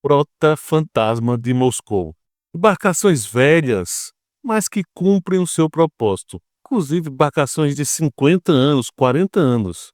Frota Fantasma de Moscou. Embarcações velhas, mas que cumprem o seu propósito. Inclusive embarcações de 50 anos, 40 anos,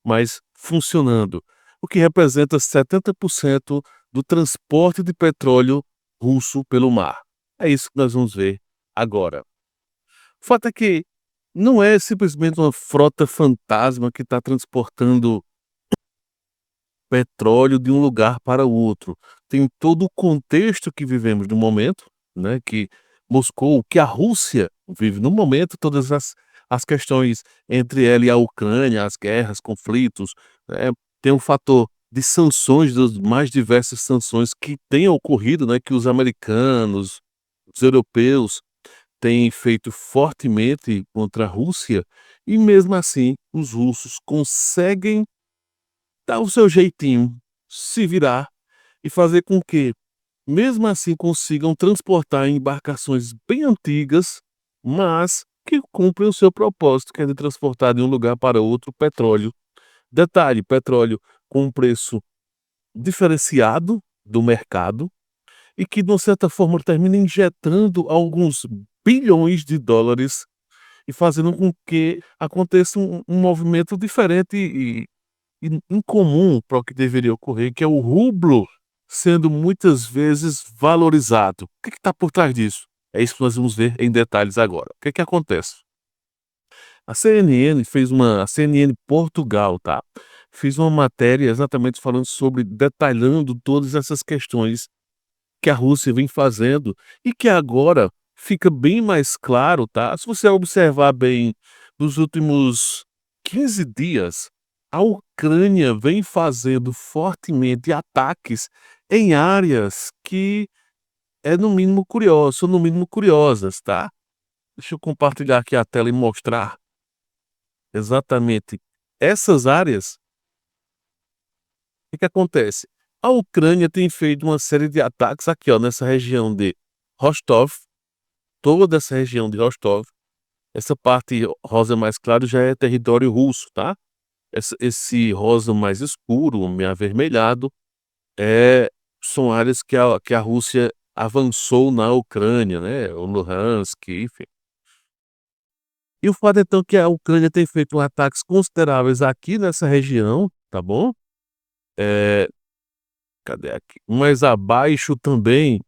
mas funcionando, o que representa 70% do transporte de petróleo russo pelo mar. É isso que nós vamos ver agora. O fato é que não é simplesmente uma frota fantasma que está transportando petróleo de um lugar para o outro. Tem todo o contexto que vivemos no momento, né, que Moscou, que a Rússia vive no momento, todas as questões entre ela e a Ucrânia, as guerras, conflitos, tem um fator de sanções, das mais diversas sanções que têm ocorrido, né, que os americanos, os europeus têm feito fortemente contra a Rússia, e mesmo assim os russos conseguem dar o seu jeitinho, se virar e fazer com que, mesmo assim, consigam transportar em embarcações bem antigas, mas que cumprem o seu propósito, que é de transportar de um lugar para outro petróleo. Detalhe, petróleo com um preço diferenciado do mercado e que, de uma certa forma, termina injetando alguns bilhões de dólares e fazendo com que aconteça um movimento diferente incomum para o que deveria ocorrer, que é o rublo sendo muitas vezes valorizado. O que está por trás disso? É isso que nós vamos ver em detalhes agora. O que acontece? A CNN Portugal, tá? Fez uma matéria exatamente falando sobre, detalhando todas essas questões que a Rússia vem fazendo e que agora fica bem mais claro, tá? Se você observar bem, nos últimos 15 dias, a Ucrânia vem fazendo fortemente ataques em áreas que no mínimo são no mínimo curiosas, tá? Deixa eu compartilhar aqui a tela e mostrar exatamente essas áreas. O que acontece? A Ucrânia tem feito uma série de ataques aqui, ó, nessa região de Rostov, toda essa região de Rostov. Essa parte rosa mais claro já é território russo, tá? Esse rosa mais escuro, meio avermelhado, são áreas que a Rússia avançou na Ucrânia, né? O Luhansk, enfim. E o fato então que a Ucrânia tem feito ataques consideráveis aqui nessa região, tá bom? É, cadê aqui? Mais abaixo também,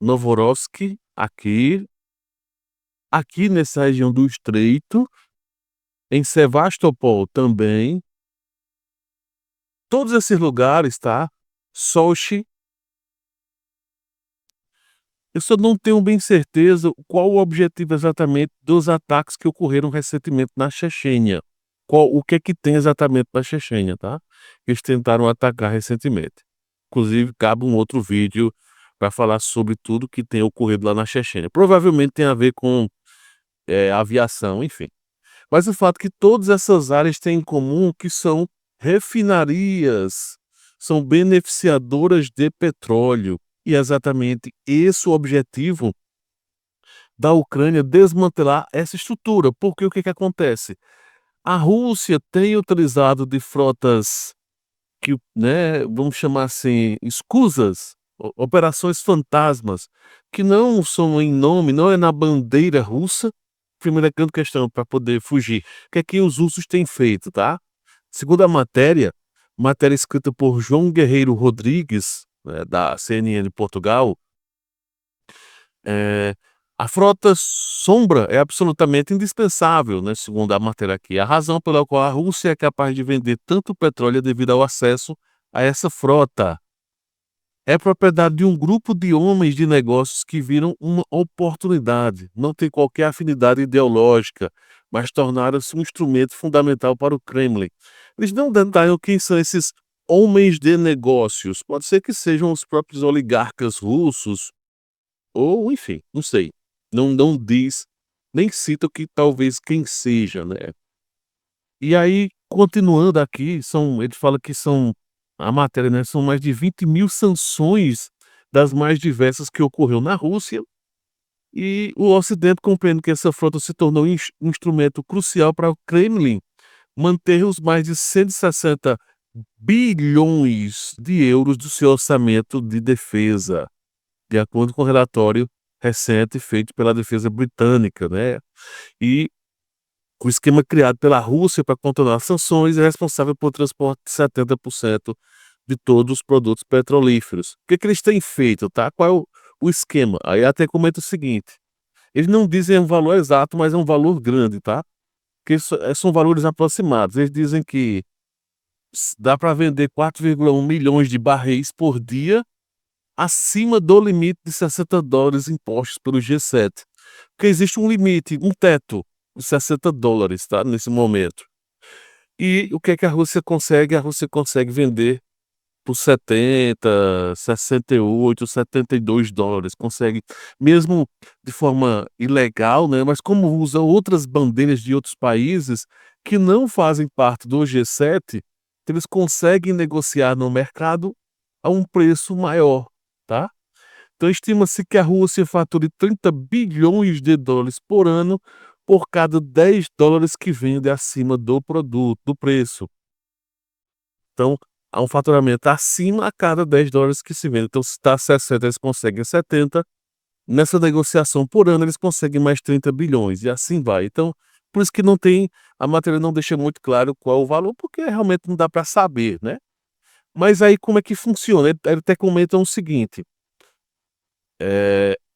Novorossiysk, aqui nessa região do Estreito, em Sevastopol também. Todos esses lugares, tá? Sochi, eu só não tenho bem certeza qual o objetivo exatamente dos ataques que ocorreram recentemente na Chechênia. O que é que tem exatamente na Chechênia, tá? Eles tentaram atacar recentemente. Inclusive, cabe um outro vídeo para falar sobre tudo que tem ocorrido lá na Chechênia. Provavelmente tem a ver com aviação, enfim. Mas o fato é que todas essas áreas têm em comum que são refinarias, são beneficiadoras de petróleo. E é exatamente esse o objetivo da Ucrânia, desmantelar essa estrutura. Porque o que acontece? A Rússia tem utilizado de frotas que, né, vamos chamar assim, escusas, operações fantasmas, que não são em nome, não é na bandeira russa. Primeira grande questão para poder fugir. O que é que os russos têm feito, tá? Segundo a matéria escrita por João Guerreiro Rodrigues, né, da CNN Portugal, eh, a frota sombra é absolutamente indispensável, né, segundo a matéria aqui. A razão pela qual a Rússia é capaz de vender tanto petróleo é devido ao acesso a essa frota. É propriedade de um grupo de homens de negócios que viram uma oportunidade, não tem qualquer afinidade ideológica, mas tornaram-se um instrumento fundamental para o Kremlin. Eles não detalham quem são esses homens de negócios. Pode ser que sejam os próprios oligarcas russos, ou enfim, não sei. Não diz, nem cita que talvez quem seja, né? E aí, continuando aqui, ele fala que são, a matéria, né, são mais de 20.000 sanções das mais diversas que ocorreu na Rússia, e o Ocidente compreende que essa frota se tornou um instrumento crucial para o Kremlin manter os mais de 160 bilhões de euros do seu orçamento de defesa, de acordo com o relatório recente feito pela defesa britânica, né? E o esquema criado pela Rússia para controlar as sanções é responsável por transporte de 70% de todos os produtos petrolíferos. O que que eles têm feito, tá? Qual é o esquema? Aí até comenta o seguinte: eles não dizem um valor exato, mas é um valor grande, tá? Que são valores aproximados. Eles dizem que dá para vender 4,1 milhões de barris por dia acima do limite de $60 impostos pelo G7. Porque existe um limite, um teto de $60, tá? Nesse momento. E o que é que a Rússia consegue? A Rússia consegue vender por 70, 68, $72. Consegue, mesmo de forma ilegal, né? Mas como usa outras bandeiras de outros países que não fazem parte do G7, eles conseguem negociar no mercado a um preço maior, tá? Então estima-se que a Rússia fature $30 bilhões por ano por cada $10 que vende acima do produto, do preço. Então, há um faturamento acima a cada $10 que se vende. Então, se está 60, eles conseguem 70. Nessa negociação por ano, eles conseguem mais 30 bilhões, e assim vai. Então, por isso que não tem, a matéria não deixa muito claro qual é o valor, porque realmente não dá para saber, né? Mas aí como é que funciona? Ele até comentam o seguinte: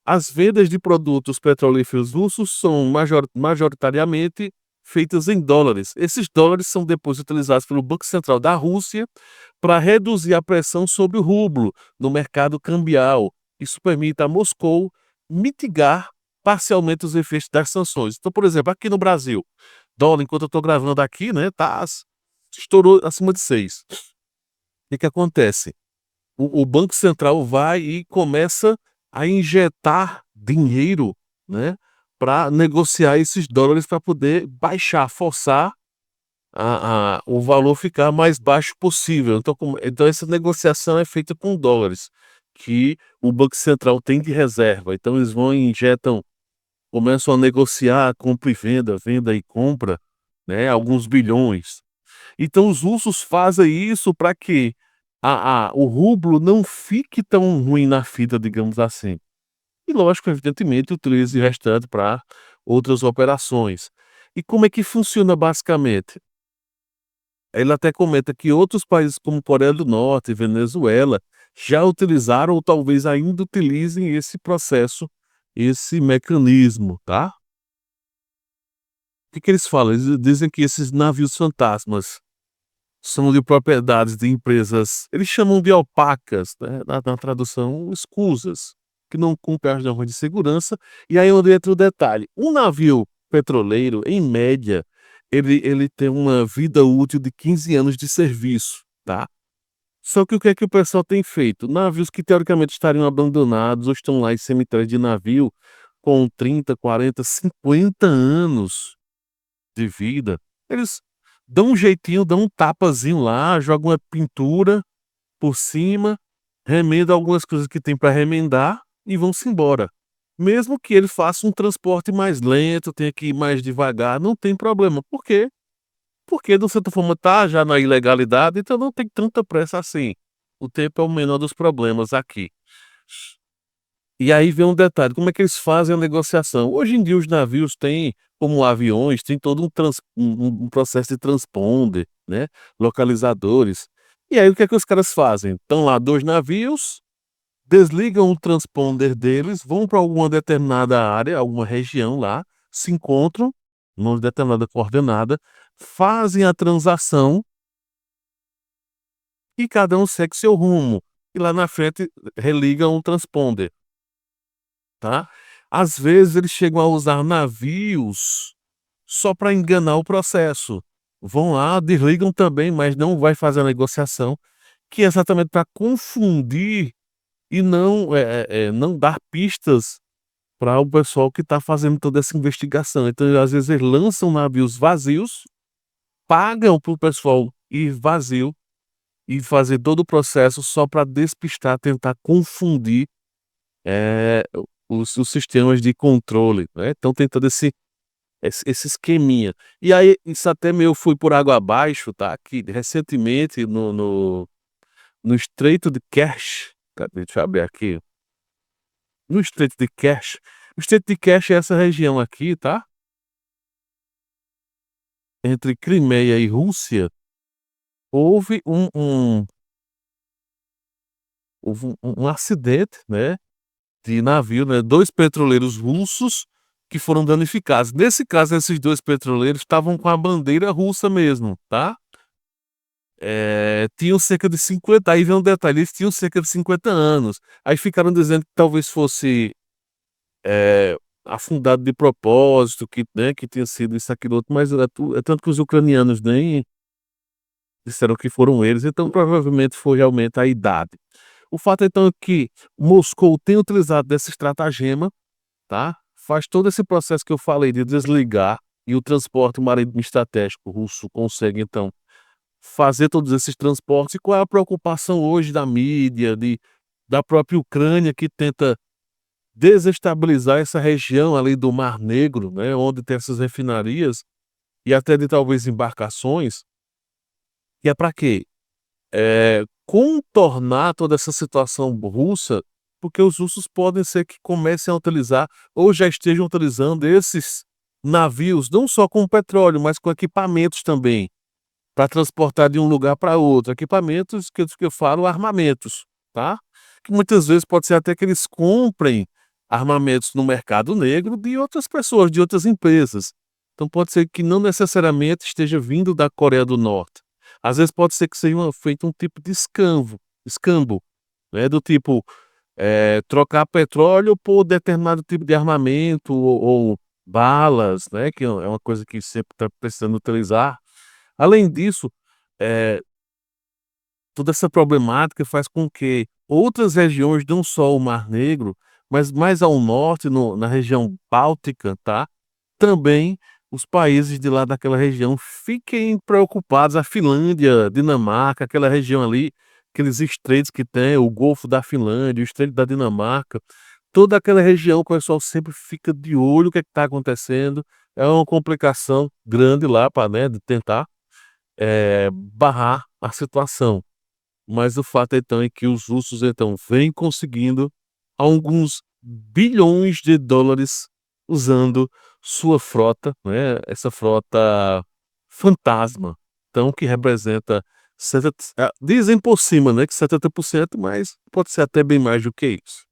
as vendas de produtos petrolíferos russos são majoritariamente feitas em dólares. Esses dólares são depois utilizados pelo Banco Central da Rússia para reduzir a pressão sobre o rublo no mercado cambial. Isso permite a Moscou mitigar parcialmente os efeitos das sanções. Então, por exemplo, aqui no Brasil, dólar, enquanto eu estou gravando aqui, né, estourou acima de 6. O que que acontece? O Banco Central vai e começa a injetar dinheiro, né, para negociar esses dólares para poder baixar, forçar o valor ficar mais baixo possível. Então essa negociação é feita com dólares, que o Banco Central tem de reserva. Então eles vão e injetam, começam a negociar compra e venda, venda e compra, né, alguns bilhões. Então os russos fazem isso para que o rublo não fique tão ruim na fita, digamos assim. E lógico, evidentemente, utilize o restante para outras operações. E como é que funciona basicamente? Ele até comenta que outros países como Coreia do Norte e Venezuela já utilizaram ou talvez ainda utilizem esse processo, esse mecanismo, tá? O que que eles falam? Eles dizem que esses navios fantasmas são de propriedades de empresas, eles chamam de opacas, né, na tradução escusas, que não cumprem as normas de segurança. E aí onde entra o detalhe: um navio petroleiro, em média, ele tem uma vida útil de 15 anos de serviço, tá? Só que o que é que o pessoal tem feito? Navios que teoricamente estariam abandonados ou estão lá em cemitério de navio com 30, 40, 50 anos de vida, eles dão um jeitinho, dão um tapazinho lá, jogam uma pintura por cima, remendam algumas coisas que tem para remendar e vão-se embora. Mesmo que ele faça um transporte mais lento, tenha que ir mais devagar, não tem problema. Por quê? Porque, de certa forma, tá já na ilegalidade, então não tem tanta pressa assim. O tempo é o menor dos problemas aqui. E aí vem um detalhe: como é que eles fazem a negociação? Hoje em dia os navios têm, como aviões, tem todo um processo de transponder, né, localizadores. E aí o que é que os caras fazem? Estão lá 2 navios, desligam o transponder deles, vão para alguma determinada área, alguma região lá, se encontram numa determinada coordenada, fazem a transação e cada um segue seu rumo. E lá na frente religam o transponder. Tá? Às vezes eles chegam a usar navios só para enganar o processo. Vão lá, desligam também, mas não vai fazer a negociação, que é exatamente para confundir e não dar pistas para o pessoal que está fazendo toda essa investigação. Então, às vezes, eles lançam navios vazios, pagam para o pessoal ir vazio e fazer todo o processo só para despistar, tentar confundir os sistemas de controle, né? Estão tentando esse esqueminha. E aí isso até meio foi por água abaixo, tá, que recentemente no Estreito de Kerch, cadê, deixa eu abrir aqui, no Estreito de Kerch, o Estreito de Kerch é essa região aqui, tá, entre Crimeia e Rússia, houve um acidente, né, de navio, né, 2 petroleiros russos que foram danificados. Nesse caso, esses 2 petroleiros estavam com a bandeira russa mesmo, tá. Tinham cerca de 50, aí vem um detalhe, eles tinham cerca de 50 anos. Aí ficaram dizendo que talvez fosse, eh, afundado de propósito, que, né, que tinha sido isso, aquilo, outro, mas é tanto que os ucranianos nem disseram que foram eles, então provavelmente foi realmente a idade. O fato então é que Moscou tem utilizado dessa estratagema, tá, faz todo esse processo que eu falei de desligar, e o transporte marítimo estratégico russo consegue então fazer todos esses transportes. E qual é a preocupação hoje da mídia, da própria Ucrânia, que tenta desestabilizar essa região ali do Mar Negro, né, onde tem essas refinarias e até de talvez embarcações, que é para quê? Contornar toda essa situação russa, porque os russos podem ser que comecem a utilizar ou já estejam utilizando esses navios, não só com petróleo, mas com equipamentos também, para transportar de um lugar para outro. Equipamentos que eu falo armamentos, tá? Que muitas vezes pode ser até que eles comprem armamentos no mercado negro de outras pessoas, de outras empresas. Então pode ser que não necessariamente esteja vindo da Coreia do Norte. Às vezes pode ser que seja feito um tipo de escambo, né, do tipo, trocar petróleo por determinado tipo de armamento ou balas, né, que é uma coisa que sempre está precisando utilizar. Além disso, eh, toda essa problemática faz com que outras regiões, não só o Mar Negro, mas mais ao norte, na região báltica, tá, também os países de lá daquela região fiquem preocupados, a Finlândia, Dinamarca, aquela região ali, aqueles estreitos que tem, o Golfo da Finlândia, o Estreito da Dinamarca, toda aquela região, o pessoal sempre fica de olho o que é que está acontecendo. É uma complicação grande lá para, né, de tentar barrar a situação. Mas o fato então é que os russos então vêm conseguindo alguns bilhões de dólares usando sua frota, né, essa frota fantasma, então que representa 70, dizem por cima, né, que 70%, mas pode ser até bem mais do que isso.